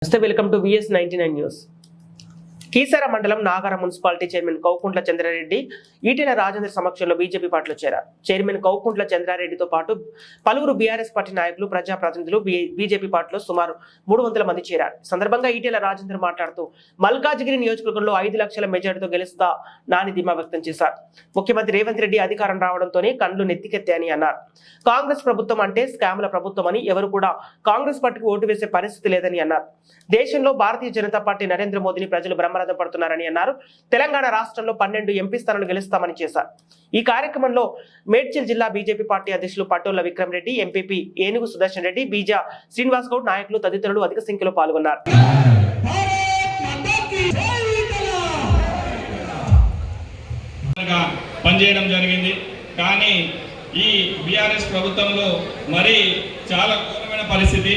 Welcome to VS99 news. Keesara మండలం Nagara municipality chairman Kowkuntla Chandrareddy Etela Rajendra సమక్షంలో BJP పార్టీలో చేరారు. చైర్మన్ కౌకుంట్ల చంద్రారెడ్డితో పాటు పలువురు బీఆర్ఎస్ పార్టీ నాయకులు, ప్రజాప్రతినిధులు బీజేపీ పార్టీలో సుమారు 300 మంది చేరారు. సందర్భంగా ఈటెల రాజేంద్ర మాట్లాడుతూ మల్కాజ్గిరి నియోజకవర్గంలో 5 లక్షల మెజార్టీతో గెలుస్తా నాని ధీమా వ్యక్తం చేశారు. ముఖ్యమంత్రి రేవంత్ రెడ్డి అధికారం రావడంతోనే కళ్లు నెత్తికెత్తాయని అన్నారు. కాంగ్రెస్ ప్రభుత్వం అంటే స్కామ్ల ప్రభుత్వం అని, ఎవరు కూడా కాంగ్రెస్ పార్టీకి ఓటు వేసే పరిస్థితి లేదని అన్నారు. దేశంలో భారతీయ జనతా పార్టీ నరేంద్ర మోదీని ప్రజలు బ్రహ్మరథం పడుతున్నారని అన్నారు. తెలంగాణ రాష్ట్రంలో 12 ఎంపీ స్థానాలు గెలుస్తామని చేశారు. ఈ కార్యక్రమంలో మేడ్చల్ జిల్లా బీజేపీ పార్టీ అధ్యక్షులు పట్టోళ్ల విక్రమ్ రెడ్డి, ఎంపీపీ ఏనుగు సుదర్శన్ రెడ్డి, బీజా శ్రీనివాస్ గౌడ్ నాయకులు తదితరులు అధిక సంఖ్యలో పాల్గొన్నారు. పనిచేయడం జరిగింది. కానీ ఈ బీఆర్ఎస్ ప్రభుత్వంలో మరి చాలా ఘోరమైన పరిస్థితి,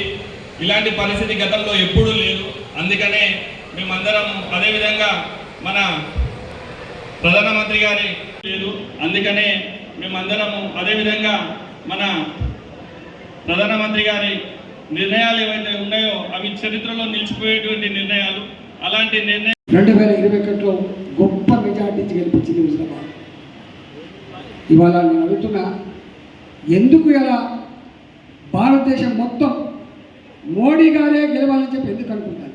ఇలాంటి పరిస్థితి గతంలో ఎప్పుడూ లేదు. అందుకనే మేమందరం అదేవిధంగా మన ప్రధానమంత్రి గారి లేదు. అందుకనే మేమందరము అదేవిధంగా మన ప్రధానమంత్రి గారి నిర్ణయాలు ఏవైతే ఉన్నాయో అవి చరిత్రలో నిలిచిపోయేటువంటి నిర్ణయాలు. అలాంటి నిర్ణయం 2021లో గొప్ప మెజార్టీ గెలిపించింది హుజరాబాద్. ఇవాళ నేను అడుగుతున్నా, ఎందుకు ఇలా భారతదేశం మొత్తం మోడీ గారే గెలవాలని చెప్పి ఎందుకు అనుకుంటాను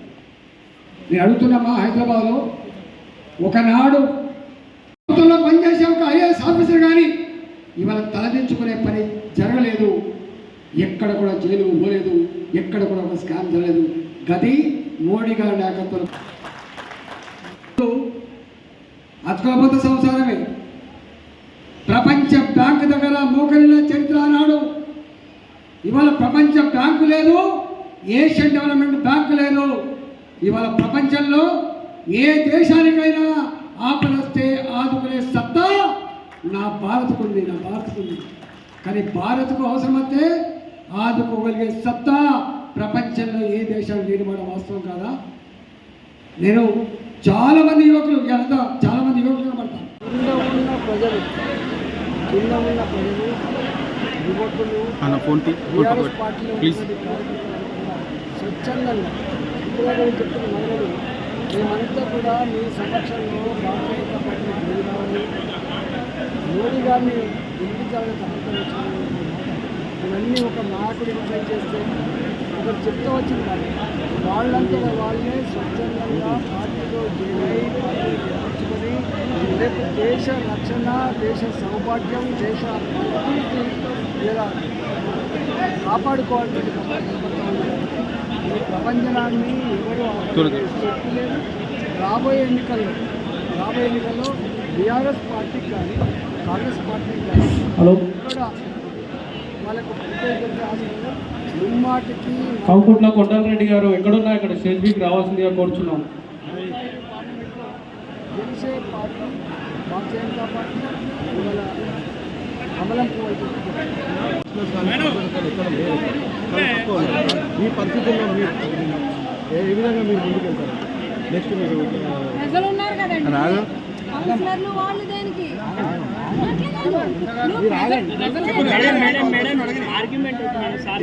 నేను అడుగుతున్నామా? హైదరాబాద్లో ఒకనాడు ప్రభుత్వంలో పనిచేసే ఒక IAS ఆఫీసర్ కానీ ఇవాళ తలదించుకునే పని జరగలేదు. ఎక్కడ కూడా జైలు పోలేదు, ఎక్కడ కూడా ఒక స్కామ్ జరగలేదు. గది మోడీ గారి నాయకత్వంలో. అతుకోబోత సంసారమే. ప్రపంచ బ్యాంకు దగ్గర మోకరిన చరిత్ర అన్నాడు. ఇవాళ ప్రపంచ బ్యాంకు లేదు, ఏషియన్ డెవలప్మెంట్ బ్యాంకు లేదు. ఇవాళ ప్రపంచంలో ఏ దేశానికైనా ఆపదొస్తే ఆదుకునే సత్తా నా భారత్కు ఉంది. కానీ భారత్కు అవసరమైతే ఆదుకోగలిగే సత్తా ప్రపంచంలో ఏ దేశాలు లేనివాడ వాస్తవం కాదా? నేను చాలామంది యువకులు కనబడతాను. ఉన్న ప్రజలు యువకులు బీఆర్ఎస్ పార్టీలో స్వచ్ఛందంగా ఇప్పుడు చెప్తున్న మహిళలు మేమంతా కూడా మీ సమక్షంలో భారతీయ జనతా పార్టీ మోడీ గారిని గెలిపించాలని తప్పకుండా ఇవన్నీ ఒక నాయకుడు డిసైడ్ చేస్తే ఒకరు చెప్తూ వచ్చింది కానీ వాళ్ళంతా వాళ్ళే స్వచ్ఛందంగా పార్టీలో చేరి పార్టీ గెలిపించుకొని రేపు దేశ రక్షణ, దేశ సౌభాగ్యం, దేశ అభివృద్ధి లేదా కాపాడుకోవాల్సిన ఈ ప్రపంచనాన్ని ఎవరు చెప్పలేదు. రాబోయే ఎన్నికల్లో బీఆర్ఎస్ పార్టీకి కానీ కాంగ్రెస్ పార్టీకి కానీ ఇక్కడ వాళ్ళకు ముమ్మాటికి కౌకుంట్ల కొండలరెడ్డి గారు ఎక్కడున్నా ఇక్కడ స్టేజ్ మీదకి రావాల్సిందిగా కోరుచున్నాం. గెలిచే పార్టీ భారతీయ జనతా పార్టీ ఇవాళ కమలం ఈ పరిస్థితుల్లో మీరు ఏ విధంగా మీరు ముందుకెళ్తారు? నెక్స్ట్ మీరు ప్రజలు ఉన్నారు కదండి, కౌన్సిలర్లు వాళ్ళు దేనికి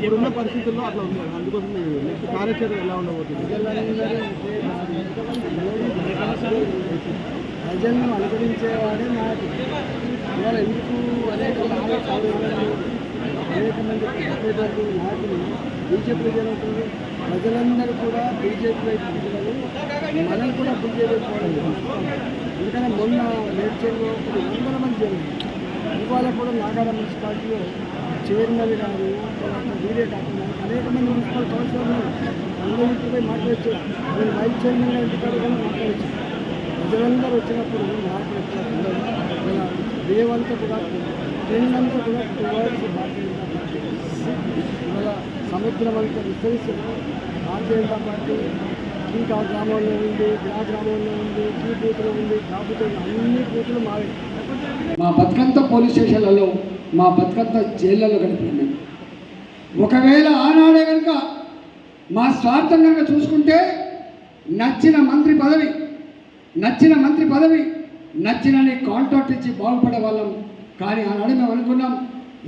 ఇప్పుడున్న పరిస్థితుల్లో అట్లా ఉంది. అందుకోసం నెక్స్ట్ కార్యాచరణ ఎలా ఉండబోతుంది? ప్రజలను అనుసరించేవాడే నాయకుడు. ఇవాళ ఎందుకు అనేక మంది క్రికెటర్లు, నాయకులు బీజేపీ జరుగుతుంది. ప్రజలందరూ కూడా బీజేపీ వైపు తిరుగుతారు, మనం కూడా బీజేపీ పోవడం. ఎందుకంటే మొన్న నేర్చేలో 100 మంది జరిగింది. ఇవాళ కూడా నాగార మున్సిపాలిటీలో చైర్మన్ గారు, తర్వాత వీడియో కాకుండా అనేక మంది మున్సిపల్ కౌన్సిలర్లు అందరిపై మాట్లాడచ్చు. నేను వైస్ చైర్మన్గా ఇంటికాడ కూడా మాట్లాడచ్చు. ప్రజలందరూ వచ్చినప్పుడు నాయకులు ఇలా దేవంతా కూడా ట్రెండ్ అంతా కూడా టువర్డ్స్ భారతీయ జనతా పార్టీ. ఇవాళ సముద్రం అంతా విస్తరిస్తుంది. భారతీయ జనతా పార్టీ ఇంకా గ్రామంలో ఉంది, ఆ గ్రామంలో ఉంది, ఈ బూతులో ఉంది, ఆ బూతులు అన్ని బూతులు మారి మా బతుకంతా పోలీస్ స్టేషన్లలో, మా బతుకంతా జైళ్ళలో గడిపింది. ఒకవేళ ఆనాడే కనుక మా స్వార్థం కనుక చూసుకుంటే నచ్చిన మంత్రి పదవి నచ్చినని కాంట్రాక్ట్ ఇచ్చి బాగుపడే వాళ్ళం. కానీ ఆనాడు మేము అనుకున్నాం,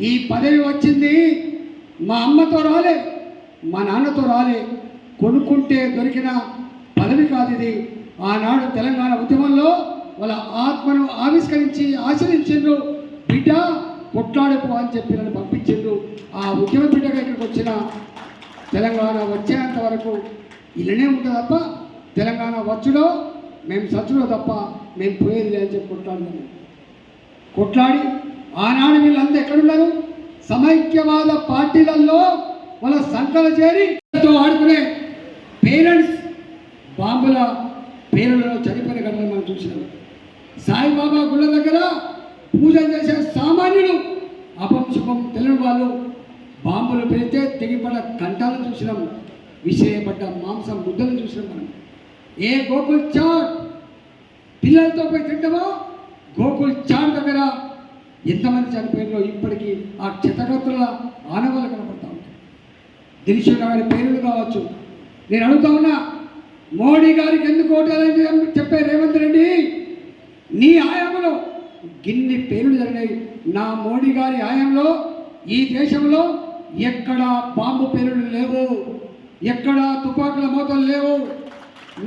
ఈ పదవి వచ్చింది మా అమ్మతో రాలే, మా నాన్నతో రాలే, కొనుక్కుంటే దొరికిన పదవి కాదు ఇది. ఆనాడు తెలంగాణ ఉద్యమంలో వాళ్ళ ఆత్మను ఆవిష్కరించి ఆచరించిండ్రు. బిడ్డ కొట్లాడుకో అని చెప్పి నన్ను పంపించిండ్రు. ఆ ఉద్యమ బిడ్డగా ఇక్కడికి వచ్చిన తెలంగాణ వచ్చేంత వరకు ఇలానే ఉంటుంది తప్ప తెలంగాణ వచ్చుడో మేము సచ్చుడో తప్ప మేము పోయేది లేదని చెప్పి కొట్లాడి ఆనాడు వీళ్ళంతా ఎక్కడున్నారు? సమైక్యవాద పార్టీలలో వాళ్ళ సంకల చేరి ఆడుకునే పేరెంట్స్ బాంబుల పేరులలో చనిపోయిన ఘటనలు మనం చూసినాం. సాయిబాబా గుళ్ళ దగ్గర పూజలు చేసే సామాన్యులు అపంశుభం తెలియని వాళ్ళు బాంబులు పెడితే తెగిపడ్డ కంటాలను చూసినాం, విసిరేయబడ్డ మాంసం ముద్దలు చూసినాం. మనం ఏ గోకుల్ చాట్ పిల్లలతో పోయి తింటామో గోకుల్ చాట్ దగ్గర ఎంతమంది చనిపోయిందో ఇప్పటికీ ఆ క్షతగతుల ఆనవాళ్ళు కనపడతా ఉంటాయి. దిల్షుక్ గారి పేర్లు కావచ్చు. నేను అడుగుతా ఉన్నా, మోడీ గారికి ఎందుకు ఓటేయాలని చెప్పే రేవంత్ రెడ్డి, నీ హయాంలో గిన్ని పేర్లు జరిగినాయి. నా మోడీ గారి హయాంలో ఈ దేశంలో ఎక్కడా బాంబు పేలులు లేవు, ఎక్కడా తుపాకుల మోతలు లేవు.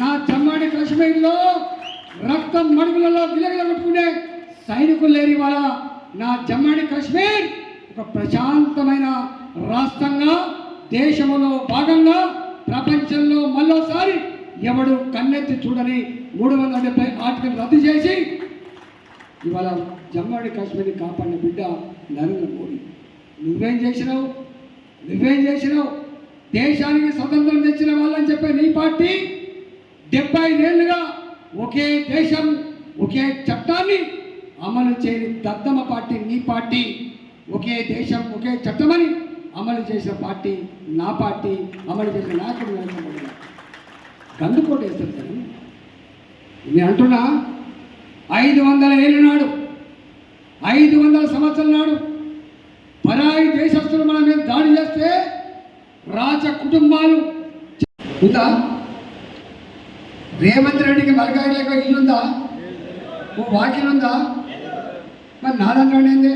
నా జమ్మూ కాశ్మీర్లో రక్తం మడుగులలో గిలగిల కొట్టుకునే సైనికులు లేని వాళ్ళ నా జమ్మూ కాశ్మీర్ ఒక ప్రశాంతమైన రాష్ట్రంగా దేశంలో భాగంగా ప్రపంచంలో మళ్ళోసారి ఎవడు కన్నెత్తి చూడని 370 ఆర్టికల్ రద్దు చేసి ఇవాళ జమ్మూ కాశ్మీర్ని కాపాడిన బిడ్డ నరేంద్ర మోడీ. నువ్వేం చేసినావు? దేశానికి స్వతంత్రం తెచ్చిన వాళ్ళని చెప్పే నీ పార్టీ 75 ఏళ్ళుగా ఒకే దేశం ఒకే చట్టాన్ని అమలు చేయని దద్దమ్మ పార్టీ నీ పార్టీ. ఒకే దేశం ఒకే చట్టమని అమలు చేసిన పార్టీ నా పార్టీ. అమలు చేసిన నాయకుడు నరేంద్ర మోడీ. గందుకోట వేస్తారు సార్. నేను అంటున్నా, 500 ఏళ్ళ నాడు 500 సంవత్సరాల నాడు పరాయి దేశస్తులు మన మీద దాడి చేస్తే రాజ కుటుంబాలు ఉందా? రేవంత్ రెడ్డికి మలకాయలేక ఇల్లుందా? ఓ వాకిల్ ఉందా? మరి నాదన్నాడేంది?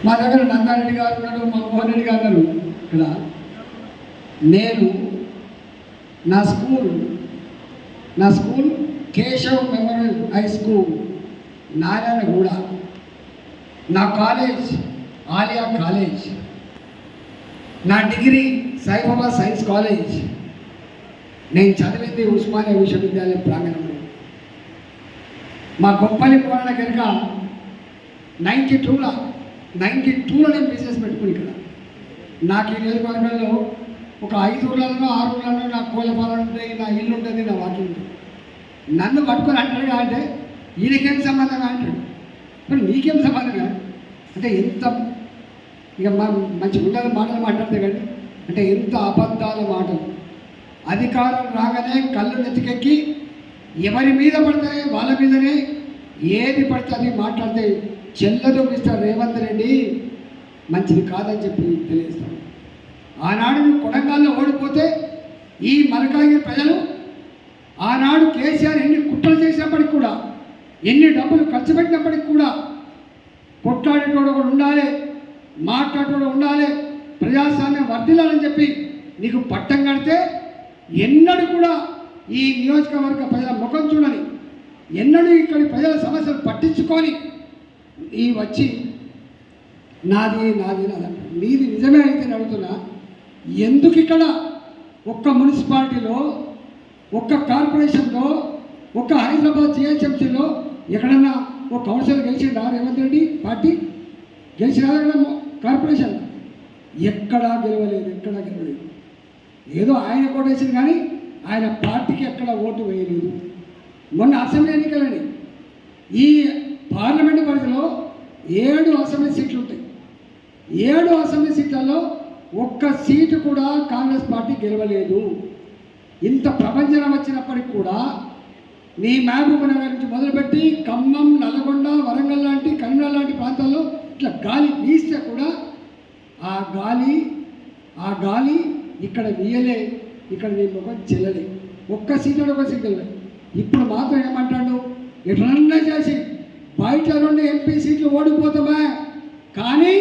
మా దగ్గర నందారెడ్డి గారు ఉన్నాడు, మా మోహన్ రెడ్డి గారు ఉన్నారు. ఇక్కడ నేను నా school Keshav memorial high school Narayanguda, నా కాలేజ్ ఆలియా కాలేజ్, నా డిగ్రీ సాయిబాబా సైన్స్ కాలేజ్. నేను చదివింది ఉస్మానియా విశ్వవిద్యాలయం ప్రాంగణంలో. మా గొప్పలి పోరాట కనుక 92లో నేను బిజినెస్ పెట్టుకుని ఇక్కడ నాకు ఈ నియోజకవర్గంలో ఒక 5 ఊర్లలో 6 ఊర్లలో నా కోళ్ళ పొలాలు ఉంటాయి, నా ఇల్లు ఉంటుంది, నా వాకిల్ ఉంటుంది. నన్ను పట్టుకొని అంటాడు అంటే ఈయనకేం సంబంధం అంటాడు. మరి నీకేం సంబంధం అంటే ఎంత ఇక మంచి ఉండదు మాటలు మాట్లాడితే కానీ అంటే ఎంత అబద్ధాల మాటలు. అధికారం రాగానే కళ్ళు నెత్తికెక్కి ఎవరి మీద పడితే వాళ్ళ మీదనే ఏది పడితే అది మాట్లాడితే చెల్లదు మిస్టర్ రేవంత్ రెడ్డి, మంచిది కాదని చెప్పి తెలియజేస్తాను. ఆనాడు నువ్వు కొడంగల్లో ఓడిపోతే ఈ మల్కాజ్గిరి ప్రజలు ఆనాడు కేసీఆర్ ఎన్ని కుట్రలు చేసినప్పటికి కూడా, ఎన్ని డబ్బులు ఖర్చు పెట్టినప్పటికి కూడా కొట్లాడేటోడు కూడా ఉండాలి, మాట్లాడేటోడు ఉండాలి, ప్రజాస్వామ్యం వర్ధిల్లాలని చెప్పి నీకు పట్టం కడితే ఎన్నడూ కూడా ఈ నియోజకవర్గ ప్రజల ముఖం చూడని, ఎన్నడూ ఇక్కడి ప్రజల సమస్యలు పట్టించుకొని ఈ వచ్చి నాది నీది నిజమే అయితే అడుగుతున్నా, ఎందుకు ఇక్కడ ఒక్క మున్సిపాలిటీలో, ఒక్క కార్పొరేషన్లో, ఒక్క హైదరాబాద్ జిహెచ్ఎంసీలో ఎక్కడన్నా ఒక కౌన్సిలర్ గెలిచిండా రేవంత్ రెడ్డి పార్టీ? గెలిచినా కార్పొరేషన్ ఎక్కడా గెలవలేదు. ఏదో ఆయన కోటేసింది కానీ ఆయన పార్టీకి ఎక్కడ ఓటు వేయలేదు. మొన్న అసెంబ్లీ ఎన్నికలని ఈ పార్లమెంటు పరిధిలో 7 అసెంబ్లీ సీట్లు ఉంటాయి. 7 అసెంబ్లీ సీట్లలో ఒక్క సీటు కూడా కాంగ్రెస్ పార్టీ గెలవలేదు. ఇంత ప్రపంచం వచ్చినప్పటికి కూడా నీ మహబూబ్ నగర్ నుంచి మొదలుపెట్టి ఖమ్మం, నల్గొండ, వరంగల్ లాంటి, కరీంనగర్ లాంటి ప్రాంతాల్లో ఇట్లా గాలి వీస్తే కూడా ఆ గాలి ఇక్కడ వీయలే, ఇక్కడ నీ ముఖం చెల్లలే. ఒక్క సీట్లో ఒక సీట్ వెళ్ళలేదు. ఇప్పుడు మాత్రం ఏమంటాడు, ఎట్లన్నా చేసి బయట 2 ఎంపీ సీట్లు ఓడిపోతామా, కానీ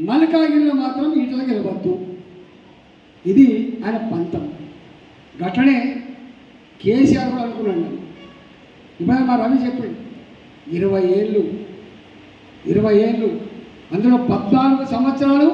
మల్కాజ్గిరిలో మాత్రం ఈటల గెలవద్దు. ఇది ఆయన పంతం. గట్లనే కేసీఆర్ కూడా అనుకున్నాను నేను. ఇవాళ మా రవి చెప్పింది 20 ఏళ్ళు, అందులో 14 సంవత్సరాలు